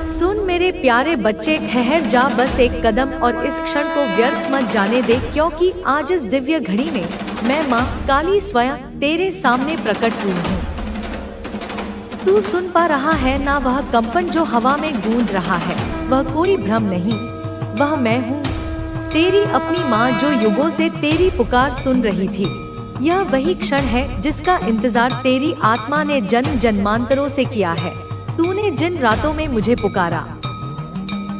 सुन मेरे प्यारे बच्चे, ठहर जा बस एक कदम और इस क्षण को व्यर्थ मत जाने दे, क्योंकि आज इस दिव्य घड़ी में मैं माँ काली स्वयं तेरे सामने प्रकट हुई हूँ। तू सुन पा रहा है ना वह कंपन जो हवा में गूंज रहा है? वह कोई भ्रम नहीं, वह मैं हूँ, तेरी अपनी माँ जो युगों से तेरी पुकार सुन रही थी। यह वही क्षण है जिसका इंतजार तेरी आत्मा ने जन्म जन्मांतरों से किया है। तूने जिन रातों में मुझे पुकारा,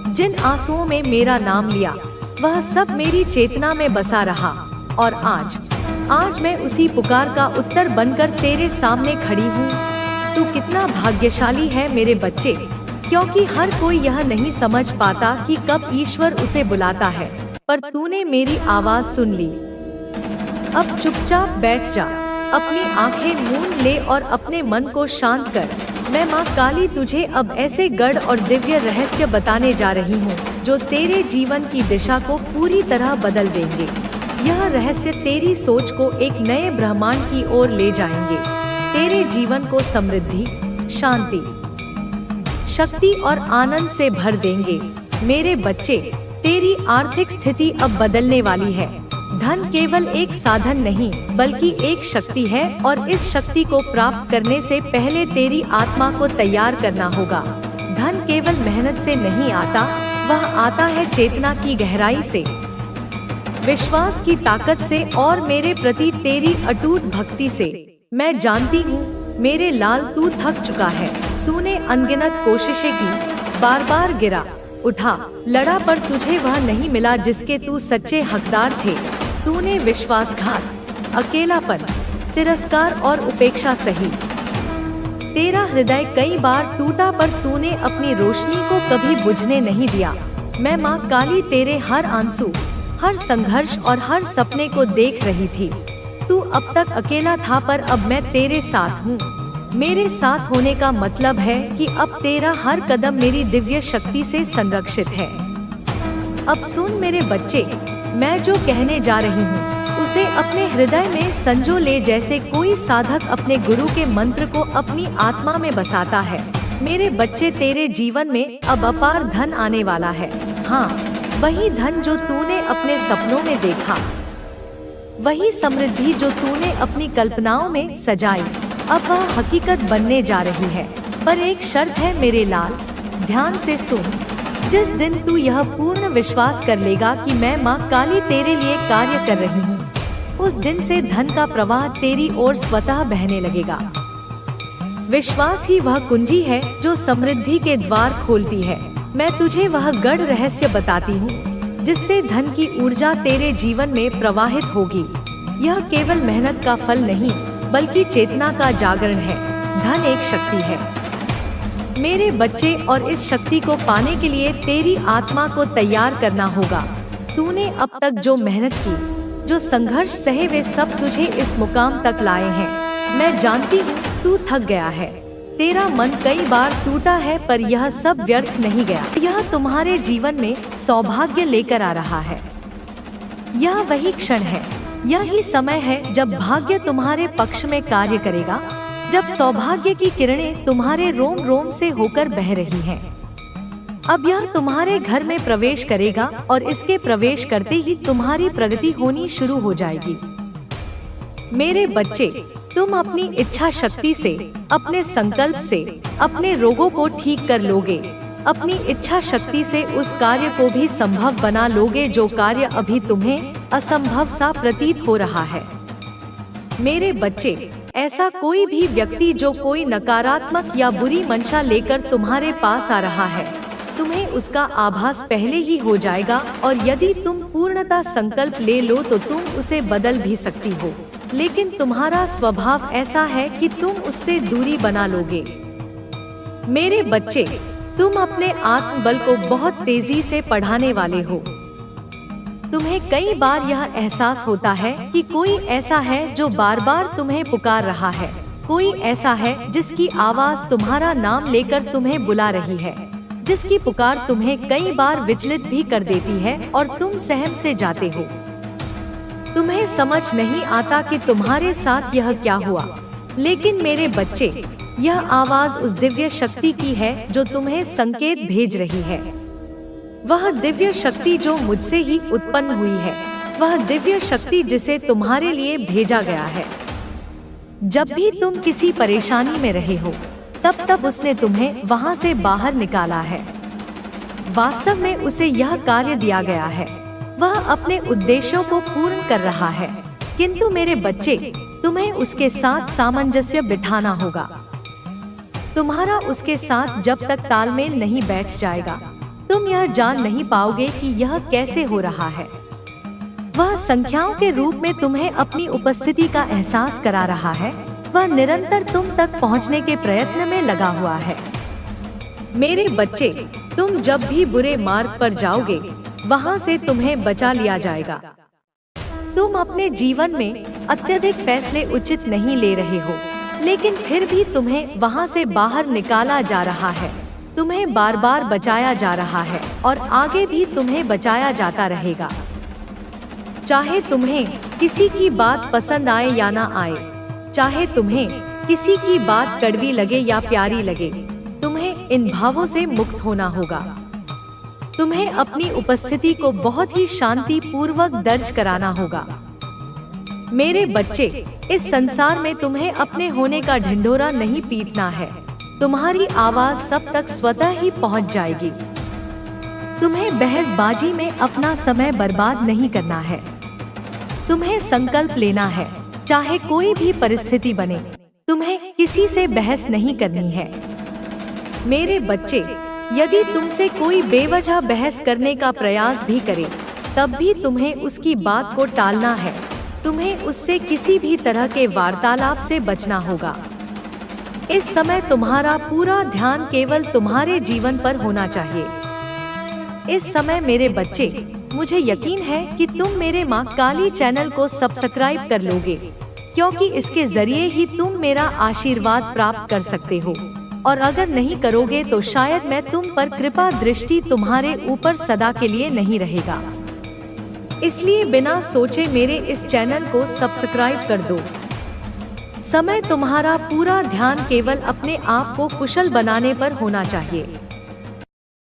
जिन आंसुओं में मेरा नाम लिया, वह सब मेरी चेतना में बसा रहा। और आज मैं उसी पुकार का उत्तर बनकर तेरे सामने खड़ी हूँ। तू कितना भाग्यशाली है मेरे बच्चे, क्योंकि हर कोई यह नहीं समझ पाता कि कब ईश्वर उसे बुलाता है, पर तूने मेरी आवाज सुन ली। अब चुपचाप बैठ जा, अपनी आंखें मूंद ले और अपने मन को शांत कर। मैं माँ काली तुझे अब ऐसे गढ़ और दिव्य रहस्य बताने जा रही हूँ जो तेरे जीवन की दिशा को पूरी तरह बदल देंगे। यह रहस्य तेरी सोच को एक नए ब्रह्मांड की ओर ले जाएंगे, तेरे जीवन को समृद्धि, शांति, शक्ति और आनंद से भर देंगे। मेरे बच्चे, तेरी आर्थिक स्थिति अब बदलने वाली है। धन केवल एक साधन नहीं बल्कि एक शक्ति है, और इस शक्ति को प्राप्त करने से पहले तेरी आत्मा को तैयार करना होगा। धन केवल मेहनत से नहीं आता, वह आता है चेतना की गहराई से, विश्वास की ताकत से और मेरे प्रति तेरी अटूट भक्ति से। मैं जानती हूँ मेरे लाल, तू थक चुका है। तूने अनगिनत कोशिशें की, बार बार गिरा, उठा, लड़ा, पर तुझे वह नहीं मिला जिसके तू सच्चे हकदार थे। तूने विश्वासघात, अकेलापन, तिरस्कार और उपेक्षा सही। तेरा हृदय कई बार टूटा, पर तूने अपनी रोशनी को कभी बुझने नहीं दिया। मैं माँ काली तेरे हर आंसू, हर संघर्ष और हर सपने को देख रही थी। तू अब तक अकेला था, पर अब मैं तेरे साथ हूँ। मेरे साथ होने का मतलब है कि अब तेरा हर कदम मेरी दिव्य शक्ति से संरक्षित है। अब सुन मेरे बच्चे, मैं जो कहने जा रही हूँ उसे अपने हृदय में संजो ले, जैसे कोई साधक अपने गुरु के मंत्र को अपनी आत्मा में बसाता है। मेरे बच्चे, तेरे जीवन में अब अपार धन आने वाला है। हाँ, वही धन जो तूने अपने सपनों में देखा, वही समृद्धि जो तूने अपनी कल्पनाओं में सजाई, अब वह हकीकत बनने जा रही है। पर एक शर्त है मेरे लाल, ध्यान से सुन। जिस दिन तू यह पूर्ण विश्वास कर लेगा कि मैं माँ काली तेरे लिए कार्य कर रही हूँ, उस दिन से धन का प्रवाह तेरी ओर स्वतः बहने लगेगा। विश्वास ही वह कुंजी है जो समृद्धि के द्वार खोलती है। मैं तुझे वह गढ़ रहस्य बताती हूँ जिससे धन की ऊर्जा तेरे जीवन में प्रवाहित होगी। यह केवल मेहनत का फल नहीं बल्कि चेतना का जागरण है। धन एक शक्ति है मेरे बच्चे, और इस शक्ति को पाने के लिए तेरी आत्मा को तैयार करना होगा। तूने अब तक जो मेहनत की, जो संघर्ष सहे, वे सब तुझे इस मुकाम तक लाए हैं। मैं जानती हूँ तू थक गया है, तेरा मन कई बार टूटा है, पर यह सब व्यर्थ नहीं गया। यह तुम्हारे जीवन में सौभाग्य लेकर आ रहा है। यह वही क्षण है, यही समय है जब भाग्य तुम्हारे पक्ष में कार्य करेगा, जब सौभाग्य की किरणें तुम्हारे रोम रोम से होकर बह रही हैं। अब यह तुम्हारे घर में प्रवेश करेगा और इसके प्रवेश करते ही तुम्हारी प्रगति होनी शुरू हो जाएगी। मेरे बच्चे, तुम अपनी इच्छा शक्ति से, अपने संकल्प से अपने रोगों को ठीक कर लोगे। अपनी इच्छा शक्ति से उस कार्य को भी संभव बना लोगे जो कार्य अभी तुम्हें असंभव सा प्रतीत हो रहा है। मेरे बच्चे, ऐसा कोई भी व्यक्ति जो कोई नकारात्मक या बुरी मंशा लेकर तुम्हारे पास आ रहा है, तुम्हें उसका आभास पहले ही हो जाएगा, और यदि तुम पूर्णतः संकल्प ले लो तो तुम उसे बदल भी सकती हो। लेकिन तुम्हारा स्वभाव ऐसा है कि तुम उससे दूरी बना लोगे। मेरे बच्चे, तुम अपने आत्मबल को बहुत तेजी से बढ़ाने वाले हो। तुम्हें कई बार यह एहसास होता है कि कोई ऐसा है जो बार बार तुम्हें पुकार रहा है, कोई ऐसा है जिसकी आवाज तुम्हारा नाम लेकर तुम्हें बुला रही है, जिसकी पुकार तुम्हें कई बार विचलित भी कर देती है और तुम सहम से जाते हो। तुम्हें समझ नहीं आता कि तुम्हारे साथ यह क्या हुआ, लेकिन मेरे बच्चे, यह आवाज उस दिव्य शक्ति की है जो तुम्हें संकेत भेज रही है। वह दिव्य शक्ति जो मुझसे ही उत्पन्न हुई है, वह दिव्य शक्ति जिसे तुम्हारे लिए भेजा गया है। जब भी तुम किसी परेशानी में रहे हो, तब उसने तुम्हें वहां से बाहर निकाला है। वास्तव में उसे यह कार्य दिया गया है, वह अपने उद्देश्यों को पूर्ण कर रहा है। किंतु मेरे बच्चे, तुम्हें उसके साथ सामंजस्य बिठाना होगा। तुम्हारा उसके साथ जब तक तालमेल नहीं बैठ जाएगा, तुम यह जान नहीं पाओगे कि यह कैसे हो रहा है। वह संख्याओं के रूप में तुम्हें अपनी उपस्थिति का एहसास करा रहा है। वह निरंतर तुम तक पहुंचने के प्रयत्न में लगा हुआ है। मेरे बच्चे, तुम जब भी बुरे मार्ग पर जाओगे, वहां से तुम्हें बचा लिया जाएगा। तुम अपने जीवन में अत्यधिक फैसले उचित नहीं ले रहे हो, लेकिन फिर भी तुम्हें वहां से बाहर निकाला जा रहा है। तुम्हें बार बार बचाया जा रहा है और आगे भी तुम्हें बचाया जाता रहेगा। चाहे तुम्हें किसी की बात पसंद आए या ना आए, चाहे तुम्हें किसी की बात कड़वी लगे या प्यारी लगे, तुम्हें इन भावों से मुक्त होना होगा। तुम्हें अपनी उपस्थिति को बहुत ही शांति पूर्वक दर्ज कराना होगा। मेरे बच्चे, इस संसार में तुम्हें अपने होने का ढिंढोरा नहीं पीटना है। तुम्हारी आवाज सब तक स्वतः ही पहुंच जाएगी। तुम्हें बहसबाजी में अपना समय बर्बाद नहीं करना है। तुम्हें संकल्प लेना है, चाहे कोई भी परिस्थिति बने, तुम्हें किसी से बहस नहीं करनी है। मेरे बच्चे, यदि तुमसे कोई बेवजह बहस करने का प्रयास भी करे, तब भी तुम्हें उसकी बात को टालना है। तुम्हें उससे किसी भी तरह के वार्तालाप से बचना होगा। इस समय तुम्हारा पूरा ध्यान केवल तुम्हारे जीवन पर होना चाहिए। इस समय मेरे बच्चे, मुझे यकीन है कि तुम मेरे माँ काली चैनल को सब्सक्राइब कर लोगे, क्योंकि इसके जरिए ही तुम मेरा आशीर्वाद प्राप्त कर सकते हो। और अगर नहीं करोगे तो शायद मैं तुम पर कृपा दृष्टि तुम्हारे ऊपर सदा के लिए नहीं रहेगा। इसलिए बिना सोचे मेरे इस चैनल को सब्सक्राइब कर दो। समय तुम्हारा पूरा ध्यान केवल अपने आप को कुशल बनाने पर होना चाहिए।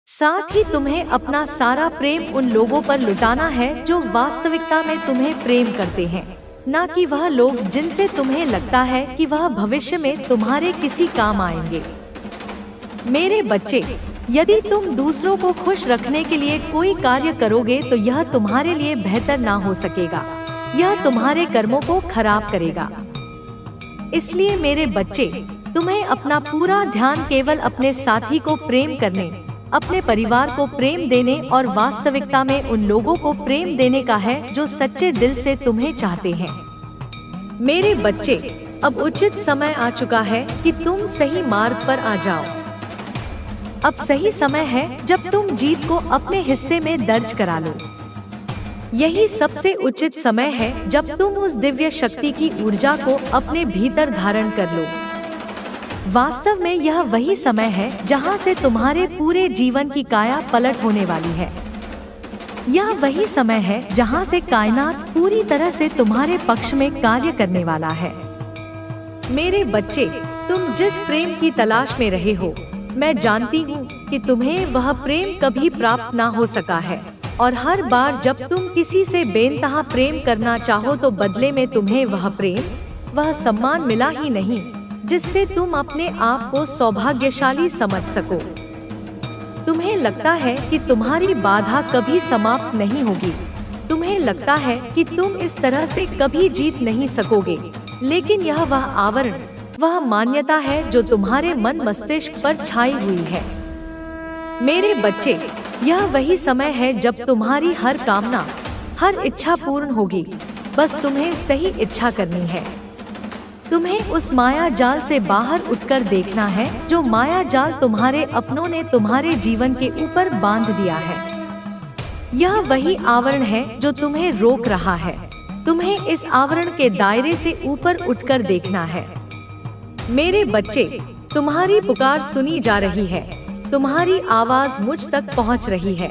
साथ ही तुम्हें अपना सारा प्रेम उन लोगों पर लुटाना है जो वास्तविकता में तुम्हें प्रेम करते हैं, न कि वह लोग जिनसे तुम्हें लगता है कि वह भविष्य में तुम्हारे किसी काम आएंगे। मेरे बच्चे, यदि तुम दूसरों को खुश रखने के लिए कोई कार्य करोगे तो यह तुम्हारे लिए बेहतर ना हो सकेगा। यह तुम्हारे कर्मों को खराब करेगा। इसलिए मेरे बच्चे, तुम्हें अपना पूरा ध्यान केवल अपने साथी को प्रेम करने, अपने परिवार को प्रेम देने और वास्तविकता में उन लोगों को प्रेम देने का है जो सच्चे दिल से तुम्हें चाहते हैं। मेरे बच्चे, अब उचित समय आ चुका है कि तुम सही मार्ग पर आ जाओ। अब सही समय है जब तुम जीत को अपने हिस्से में दर्ज करा लो। यही सबसे उचित समय है जब तुम उस दिव्य शक्ति की ऊर्जा को अपने भीतर धारण कर लो। वास्तव में यह वही समय है जहां से तुम्हारे पूरे जीवन की काया पलट होने वाली है। यह वही समय है जहां से कायनात पूरी तरह से तुम्हारे पक्ष में कार्य करने वाला है। मेरे बच्चे, तुम जिस प्रेम की तलाश में रहे हो, मैं जानती हूँ कि तुम्हें वह प्रेम कभी प्राप्त ना हो सका है। और हर बार जब तुम किसी से बेइंतहा प्रेम करना चाहो तो बदले में तुम्हें वह प्रेम, वह सम्मान मिला ही नहीं जिससे तुम अपने आप को सौभाग्यशाली समझ सको। तुम्हें लगता है कि तुम्हारी बाधा कभी समाप्त नहीं होगी। तुम्हें लगता है कि तुम इस तरह से कभी जीत नहीं सकोगे, लेकिन यह वह आवरण, वह मान्यता है जो तुम्हारे मन मस्तिष्क पर छाई हुई है। मेरे बच्चे, यह वही समय है जब तुम्हारी हर कामना, हर इच्छा पूर्ण होगी। बस तुम्हें सही इच्छा करनी है। तुम्हें उस माया जाल से बाहर उठकर देखना है जो माया जाल तुम्हारे अपनों ने तुम्हारे जीवन के ऊपर बांध दिया है। यह वही आवरण है जो तुम्हें रोक रहा है। तुम्हें इस आवरण के दायरे से ऊपर उठकर देखना है। मेरे बच्चे, तुम्हारी पुकार सुनी जा रही है। तुम्हारी आवाज मुझ तक पहुंच रही है।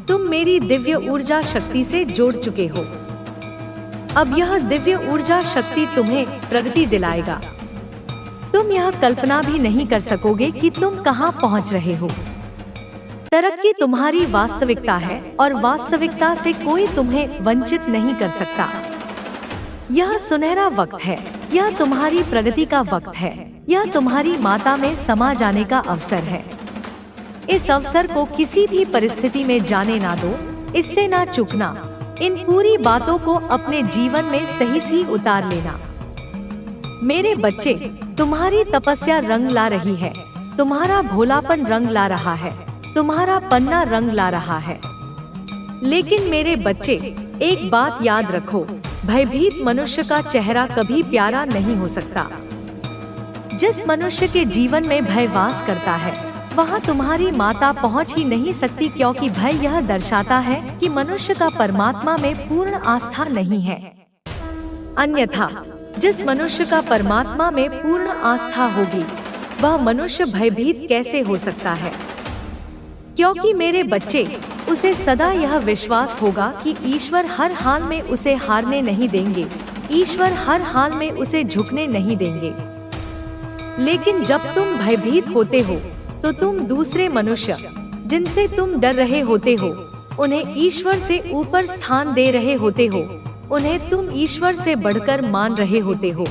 तुम मेरी दिव्य ऊर्जा शक्ति से जुड़ चुके हो। अब यह दिव्य ऊर्जा शक्ति तुम्हें प्रगति दिलाएगा। तुम यह कल्पना भी नहीं कर सकोगे कि तुम कहां पहुंच रहे हो। तरक्की तुम्हारी वास्तविकता है और वास्तविकता से कोई तुम्हें वंचित नहीं कर सकता। यह सुनहरा वक्त है, यह तुम्हारी प्रगति का वक्त है, यह तुम्हारी माता में समा जाने का अवसर है। इस अवसर को किसी भी परिस्थिति में जाने ना दो, इससे ना चूकना। इन पूरी बातों को अपने जीवन में सही उतार लेना। मेरे बच्चे, तुम्हारी तपस्या रंग ला रही है, तुम्हारा भोलापन रंग ला रहा है, तुम्हारा पन्ना रंग ला रहा है। लेकिन मेरे बच्चे, एक बात याद रखो, भयभीत मनुष्य का चेहरा कभी प्यारा नहीं हो सकता। जिस मनुष्य के जीवन में भय वास करता है, वहाँ तुम्हारी माता पहुँच ही नहीं सकती, क्योंकि भय यह दर्शाता है कि मनुष्य का परमात्मा में पूर्ण आस्था नहीं है। अन्यथा जिस मनुष्य का परमात्मा में पूर्ण आस्था होगी, वह मनुष्य भयभीत कैसे हो सकता है? क्योंकि मेरे बच्चे, उसे सदा यह विश्वास होगा कि ईश्वर हर हाल में उसे हारने नहीं देंगे, ईश्वर हर हाल में उसे झुकने नहीं देंगे। लेकिन जब तुम भयभीत होते हो, तो तुम दूसरे मनुष्य जिनसे तुम डर रहे होते हो, उन्हें ईश्वर से ऊपर स्थान दे रहे होते हो, उन्हें तुम ईश्वर से बढ़कर मान रहे होते हो।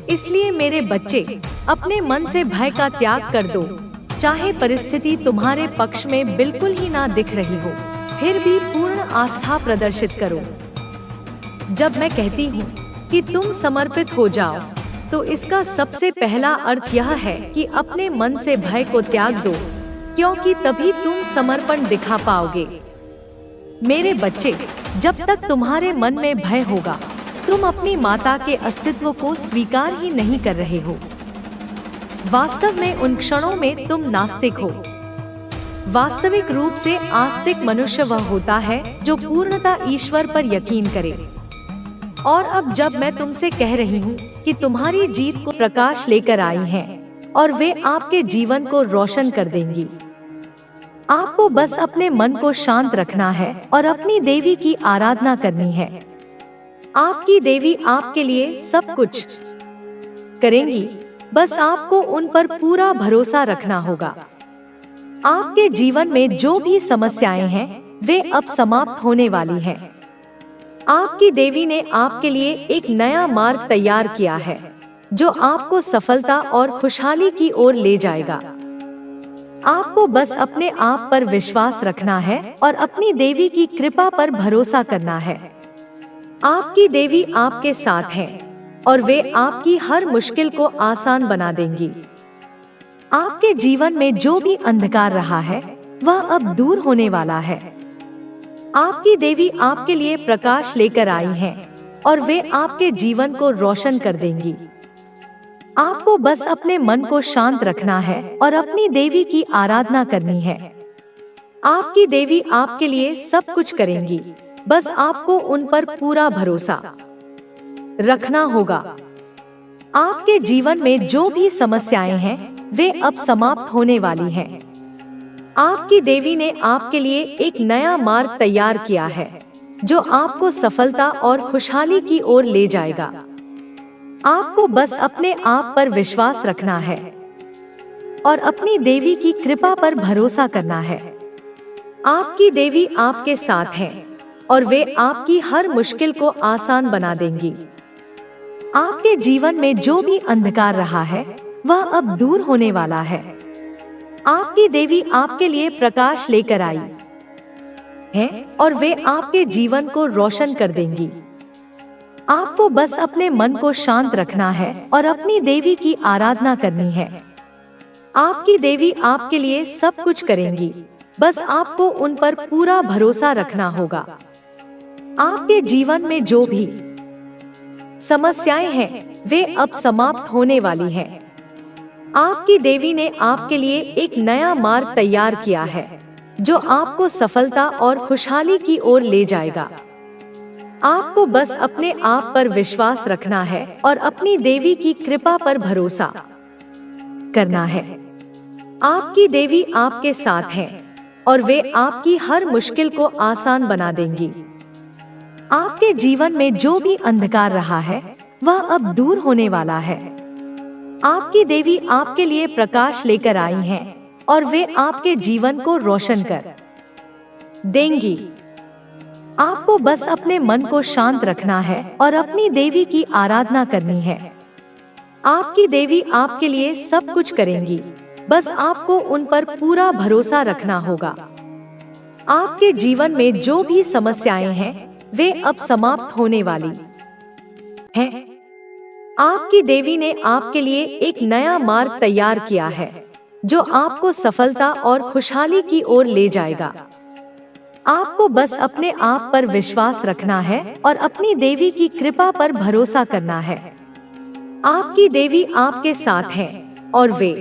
इसलिए मेरे बच्चे, अपने मन से भय का त्याग कर दो। चाहे परिस्थिति तुम्हारे पक्ष में बिल्कुल ही ना दिख रही हो, फिर भी पूर्ण आस्था प्रदर्शित करो। जब मैं कहती हूँ कि तुम समर्पित हो जाओ, तो इसका सबसे पहला अर्थ यह है कि अपने मन से भय को त्याग दो, क्योंकि तभी तुम समर्पण दिखा पाओगे। मेरे बच्चे, जब तक तुम्हारे मन में भय होगा, तुम अपनी माता के अस्तित्व को स्वीकार ही नहीं कर रहे हो। वास्तव में उन क्षणों में तुम नास्तिक हो। वास्तविक रूप से आस्तिक मनुष्य वह होता है जो पूर्णतः ईश्वर पर यकीन करे। और अब जब मैं तुमसे कह रही हूँ कि तुम्हारी जीत को प्रकाश लेकर आई हैं और वे आपके जीवन को रोशन कर देंगी, आपको बस अपने मन को शांत रखना है और अपनी देवी की आराधना करनी है। आपकी देवी आपके लिए सब कुछ करेंगी, बस आपको उन पर पूरा भरोसा रखना होगा। आपके जीवन में जो भी समस्याएं हैं, वे अब समाप्त होने वाली हैं। आपकी देवी ने आपके लिए एक नया मार्ग तैयार किया है, जो आपको सफलता और खुशहाली की ओर ले जाएगा। आपको बस अपने आप पर विश्वास रखना है और अपनी देवी की कृपा पर भरोसा करना है। आपकी देवी आपके साथ है और वे आपकी हर मुश्किल को आसान बना देंगी। आपके जीवन में जो भी अंधकार रहा है, वह अब दूर होने वाला है। आपकी देवी आपके लिए प्रकाश लेकर आई हैं और वे आपके जीवन को रोशन कर देंगी। आपको बस अपने मन को शांत रखना है और अपनी देवी की आराधना करनी है। आपकी देवी आपके लिए सब कुछ करेंगी, बस आपको उन पर पूरा भरोसा रखना होगा। आपके जीवन में जो भी समस्याएं हैं, वे अब समाप्त होने वाली हैं। आपकी देवी ने आपके लिए एक नया मार्ग तैयार किया है, जो आपको सफलता और खुशहाली की ओर ले जाएगा। आपको बस अपने आप पर विश्वास रखना है और अपनी देवी की कृपा पर भरोसा करना है। आपकी देवी आपके साथ है और वे आपकी हर मुश्किल को आसान बना देंगी। आपके जीवन में जो भी अंधकार रहा है, वह अब दूर होने वाला है। आपकी देवी आपके लिए प्रकाश लेकर आई है और वे आपके जीवन को रोशन कर देंगी। आपको बस अपने मन को शांत रखना है और अपनी देवी की आराधना करनी है। आपकी देवी आपके लिए सब कुछ करेंगी, बस आपको उन पर पूरा भरोसा रखना होगा। आपके जीवन में जो भी समस्याएं हैं, वे अब समाप्त होने वाली हैं। आपकी देवी ने आपके लिए एक नया मार्ग तैयार किया है, जो आपको सफलता और खुशहाली की ओर ले जाएगा। आपको बस अपने आप पर विश्वास रखना है और अपनी देवी की कृपा पर भरोसा करना है। आपकी देवी आपके साथ है और वे आपकी हर मुश्किल को आसान बना देंगी। आपके जीवन में जो भी अंधकार रहा है, वह अब दूर होने वाला है। आपकी देवी आपके लिए प्रकाश लेकर आई हैं और वे आपके जीवन को रोशन कर देंगी। आपको बस अपने मन को शांत रखना है और अपनी देवी की आराधना करनी है। आपकी देवी आपके लिए सब कुछ करेंगी, बस आपको उन पर पूरा भरोसा रखना होगा। आपके जीवन में जो भी समस्याएं हैं वे अब समाप्त होने वाली हैं। आपकी देवी ने आपके लिए एक नया मार्ग तैयार किया है जो आपको सफलता और खुशहाली की ओर ले जाएगा। आपको बस अपने आप पर विश्वास रखना है और अपनी देवी की कृपा पर भरोसा करना है। आपकी देवी आपके साथ है और वे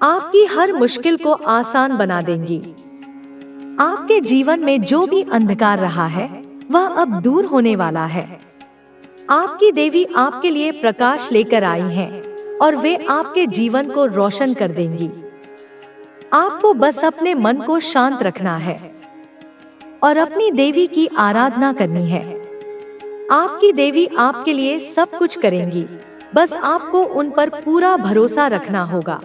आपकी हर मुश्किल को आसान बना देंगी। आपके जीवन में जो भी अंधकार रहा है वह अब दूर होने वाला है। आपकी देवी आपके लिए प्रकाश लेकर आई हैं और वे आपके जीवन को रोशन कर देंगी। आपको बस अपने मन को शांत रखना है और अपनी देवी की आराधना करनी है। आपकी देवी आपके लिए सब कुछ करेंगी, बस आपको उन पर पूरा भरोसा रखना होगा।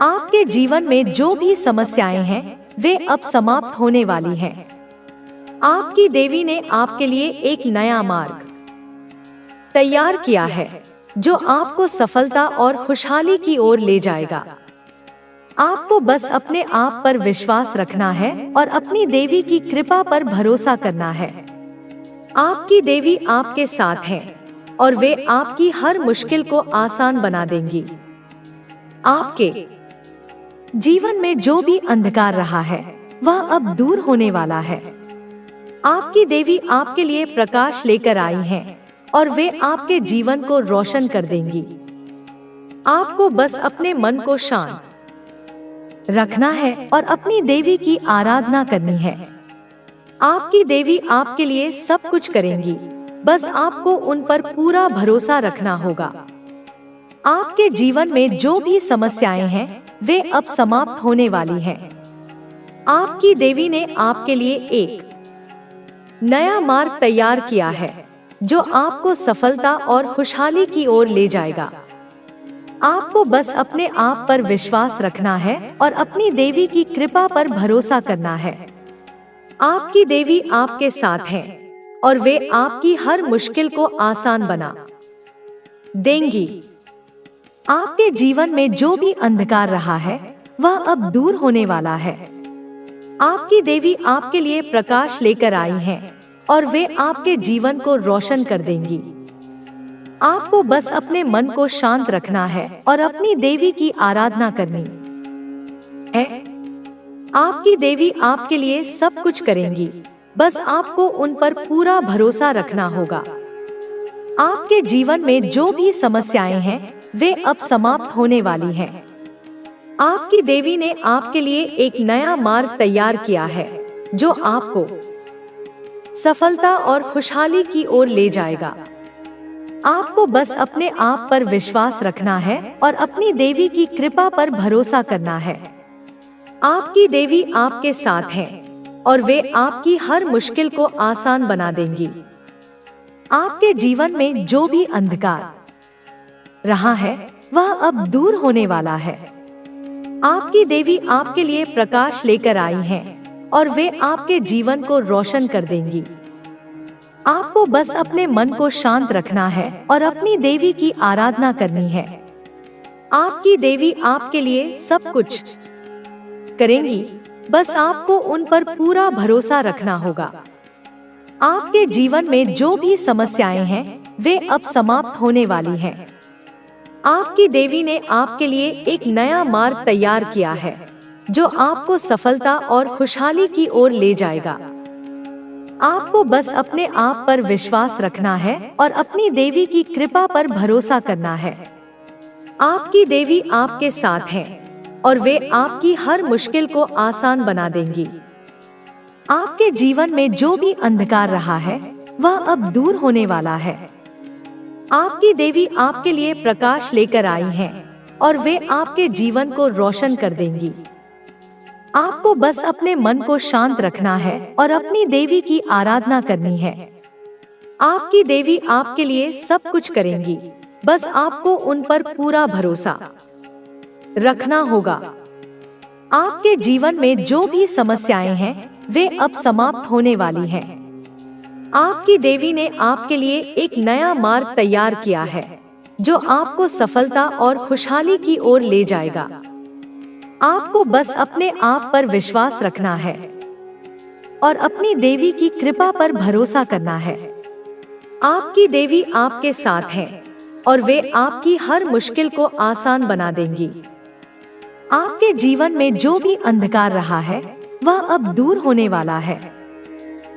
आपके जीवन में जो भी समस्याएं हैं वे अब समाप्त होने वाली हैं। आपकी देवी ने आपके लिए एक नया मार्ग तैयार किया है जो आपको सफलता और खुशहाली की ओर ले जाएगा। आपको बस अपने आप पर विश्वास रखना है और अपनी देवी की कृपा पर भरोसा करना है। आपकी देवी आपके साथ है और वे आपकी हर मुश्किल को आसान बना देंगी। आपके जीवन में जो भी अंधकार रहा है वह अब दूर होने वाला है। आपकी देवी आपके लिए प्रकाश लेकर आई हैं और वे आपके जीवन को रोशन कर देंगी। आपको बस अपने मन को शांत रखना है और अपनी देवी की आराधना करनी है। आपकी देवी आपके लिए सब कुछ करेंगी, बस आपको उन पर पूरा भरोसा रखना होगा। आपके जीवन में जो भी समस्याएं हैं वे अब समाप्त होने वाली हैं। आपकी देवी ने आपके लिए एक नया मार्ग तैयार किया है जो आपको सफलता और खुशहाली की ओर ले जाएगा। आपको बस अपने आप पर विश्वास रखना है और अपनी देवी की कृपा पर भरोसा करना है। आपकी देवी आपके साथ है और वे आपकी हर मुश्किल को आसान बना देंगी। आपके जीवन में जो भी अंधकार रहा है वह अब दूर होने वाला है। आपकी देवी आपके लिए प्रकाश लेकर आई हैं और वे आपके जीवन को रोशन कर देंगी। आपको बस अपने मन को शांत रखना है और अपनी देवी की आराधना करनी है। आपकी देवी आपके लिए सब कुछ करेंगी, बस आपको उन पर पूरा भरोसा रखना होगा। आपके जीवन में जो भी समस्याएं हैं वे अब समाप्त होने वाली हैं। आपकी देवी ने आपके लिए एक नया मार्ग तैयार किया है जो आपको सफलता और खुशहाली की ओर ले जाएगा। आपको बस अपने आप पर विश्वास रखना है और अपनी देवी की कृपा पर भरोसा करना है। आपकी देवी आपके साथ है और वे आपकी हर मुश्किल को आसान बना देंगी। आपके जीवन में जो भी अंधकार रहा है वह अब दूर होने वाला है। आपकी देवी आपके लिए प्रकाश लेकर आई हैं और वे आपके जीवन को रोशन कर देंगी। आपको बस अपने मन को शांत रखना है और अपनी देवी की आराधना करनी है। आपकी देवी आपके लिए सब कुछ करेंगी, बस आपको उन पर पूरा भरोसा रखना होगा। आपके जीवन में जो भी समस्याएं हैं वे अब समाप्त होने वाली हैं। आपकी देवी ने आपके लिए एक नया मार्ग तैयार किया है जो आपको सफलता और खुशहाली की ओर ले जाएगा। आपको बस अपने आप पर विश्वास रखना है और अपनी देवी की कृपा पर भरोसा करना है। आपकी देवी आपके साथ है और वे आपकी हर मुश्किल को आसान बना देंगी। आपके जीवन में जो भी अंधकार रहा है वह अब दूर होने वाला है। आपकी देवी आपके लिए प्रकाश लेकर आई हैं और वे आपके जीवन को रोशन कर देंगी। आपको बस अपने मन को शांत रखना है और अपनी देवी की आराधना करनी है। आपकी देवी आपके लिए सब कुछ करेंगी, बस आपको उन पर पूरा भरोसा रखना होगा। आपके जीवन में जो भी समस्याएं हैं वे अब समाप्त होने वाली हैं। आपकी देवी ने आपके लिए एक नया मार्ग तैयार किया है जो आपको सफलता और खुशहाली की ओर ले जाएगा। आपको बस अपने आप पर विश्वास रखना है और अपनी देवी की कृपा पर भरोसा करना है। आपकी देवी आपके साथ है और वे आपकी हर मुश्किल को आसान बना देंगी। आपके जीवन में जो भी अंधकार रहा है वह अब दूर होने वाला है।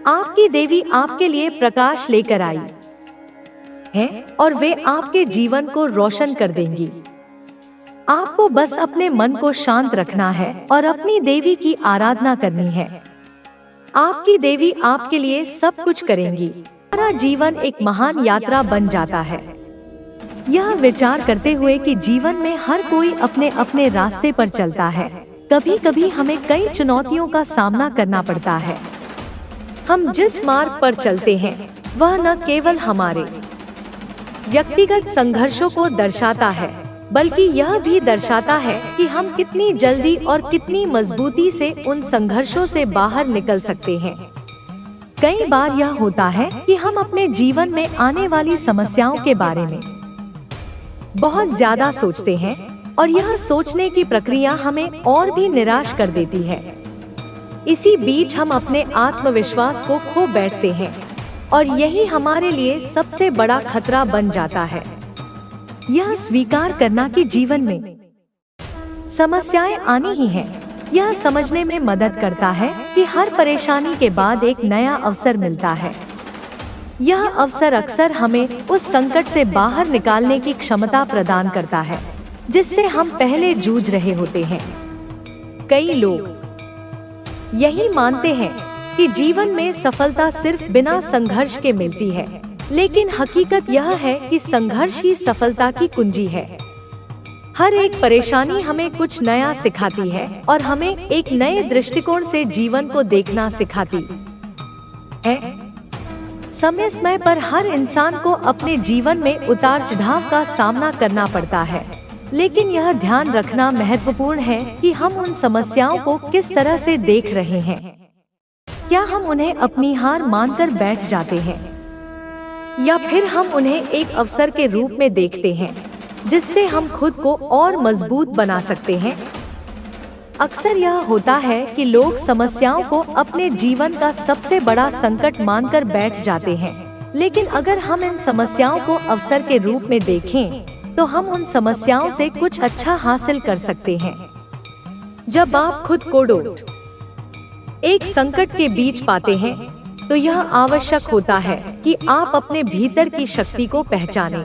आपकी देवी आपके लिए प्रकाश लेकर आई है और वे आपके जीवन को रोशन कर देंगी। आपको बस अपने मन को शांत रखना है और अपनी देवी की आराधना करनी है। आपकी देवी आपके लिए सब कुछ करेंगी। हमारा जीवन एक महान यात्रा बन जाता है। यह विचार करते हुए कि जीवन में हर कोई अपने अपने रास्ते पर चलता है, कभी कभी हमें कई चुनौतियों का सामना करना पड़ता है। हम जिस मार्ग पर चलते हैं वह न केवल हमारे व्यक्तिगत संघर्षों को दर्शाता है, बल्कि यह भी दर्शाता है कि हम कितनी जल्दी और कितनी मजबूती से उन संघर्षों से बाहर निकल सकते हैं। कई बार यह होता है कि हम अपने जीवन में आने वाली समस्याओं के बारे में बहुत ज्यादा सोचते हैं और यह सोचने की प्रक्रिया हमें और भी निराश कर देती है। इसी बीच हम अपने आत्मविश्वास को खो बैठते हैं और यही हमारे लिए सबसे बड़ा खतरा बन जाता है। यह स्वीकार करना कि जीवन में समस्याएं आनी ही हैं, यह समझने में मदद करता है कि हर परेशानी के बाद एक नया अवसर मिलता है। यह अवसर अक्सर हमें उस संकट से बाहर निकालने की क्षमता प्रदान करता है जिससे हम पहले जूझ रहे होते हैं। कई लोग यही मानते हैं कि जीवन में सफलता सिर्फ बिना संघर्ष के मिलती है, लेकिन हकीकत यह है कि संघर्ष ही सफलता की कुंजी है। हर एक परेशानी हमें कुछ नया सिखाती है और हमें एक नए दृष्टिकोण से जीवन को देखना सिखाती है। समय समय पर हर इंसान को अपने जीवन में उतार चढ़ाव का सामना करना पड़ता है, लेकिन यह ध्यान रखना महत्वपूर्ण है कि हम उन समस्याओं को किस तरह से देख रहे हैं। क्या हम उन्हें अपनी हार मानकर बैठ जाते हैं या फिर हम उन्हें एक अवसर के रूप में देखते हैं जिससे हम खुद को और मजबूत बना सकते हैं। अक्सर यह होता है कि लोग समस्याओं को अपने जीवन का सबसे बड़ा संकट मानकर बैठ जाते हैं, लेकिन अगर हम इन समस्याओं को अवसर के रूप में देखें तो हम उन समस्याओं से कुछ अच्छा हासिल कर सकते हैं। जब आप खुद को एक संकट के बीच पाते हैं तो यह आवश्यक होता है कि आप अपने भीतर की शक्ति को पहचानें।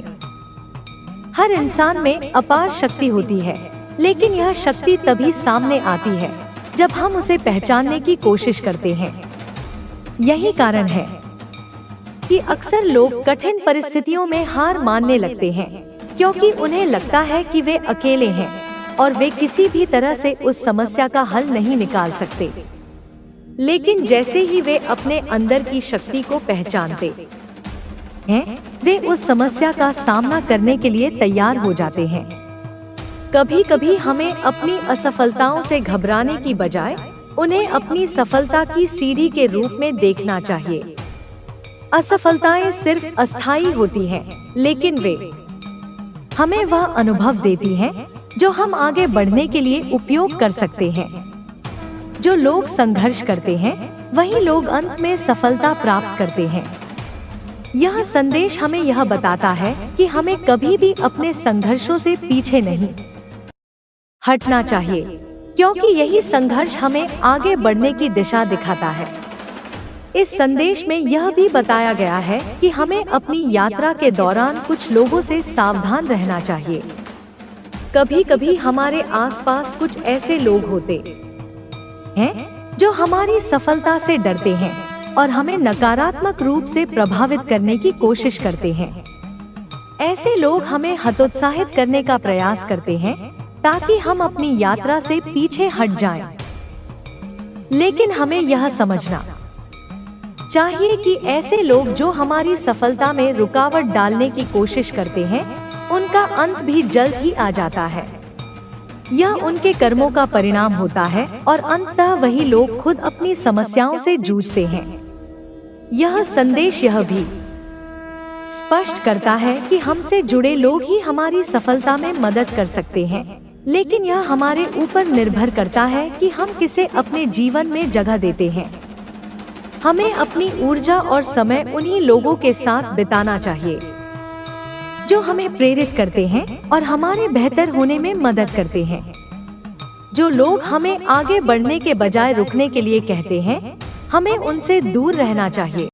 हर इंसान में अपार शक्ति होती है, लेकिन यह शक्ति तभी सामने आती है जब हम उसे पहचानने की कोशिश करते हैं। यही कारण है कि अक्सर लोग कठिन परिस्थितियों में हार मानने लगते हैं, क्योंकि उन्हें लगता है कि वे अकेले हैं और वे किसी भी तरह से उस समस्या का हल नहीं निकाल सकते। लेकिन जैसे ही वे अपने अंदर की शक्ति को पहचानते हैं, वे उस समस्या का सामना करने के लिए तैयार हो जाते हैं। कभी कभी हमें अपनी असफलताओं से घबराने की बजाय उन्हें अपनी सफलता की सीढ़ी के रूप में देखना चाहिए। असफलताएं सिर्फ अस्थायी होती हैं, लेकिन वे हमें वह अनुभव देती हैं जो हम आगे बढ़ने के लिए उपयोग कर सकते हैं। जो लोग संघर्ष करते हैं वही लोग अंत में सफलता प्राप्त करते हैं। यह संदेश हमें यह बताता है कि हमें कभी भी अपने संघर्षों से पीछे नहीं हटना चाहिए, क्योंकि यही संघर्ष हमें आगे बढ़ने की दिशा दिखाता है। इस संदेश में यह भी बताया गया है कि हमें अपनी यात्रा के दौरान कुछ लोगों से सावधान रहना चाहिए। कभी कभी हमारे आसपास कुछ ऐसे लोग होते हैं जो हमारी सफलता से डरते हैं और हमें नकारात्मक रूप से प्रभावित करने की कोशिश करते हैं। ऐसे लोग हमें हतोत्साहित करने का प्रयास करते हैं ताकि हम अपनी यात्रा से पीछे हट जाएं। लेकिन हमें यह समझना चाहिए कि ऐसे लोग जो हमारी सफलता में रुकावट डालने की कोशिश करते हैं, उनका अंत भी जल्द ही आ जाता है। यह उनके कर्मों का परिणाम होता है और अंततः वही लोग खुद अपनी समस्याओं से जूझते हैं। यह संदेश यह भी स्पष्ट करता है कि हमसे जुड़े लोग ही हमारी सफलता में मदद कर सकते हैं, लेकिन यह हमारे ऊपर निर्भर करता है कि हम किसे अपने जीवन में जगह देते हैं। हमें अपनी ऊर्जा और समय उन्हीं लोगों के साथ बिताना चाहिए जो हमें प्रेरित करते हैं और हमारे बेहतर होने में मदद करते हैं। जो लोग हमें आगे बढ़ने के बजाय रुकने के लिए कहते हैं, हमें उनसे दूर रहना चाहिए।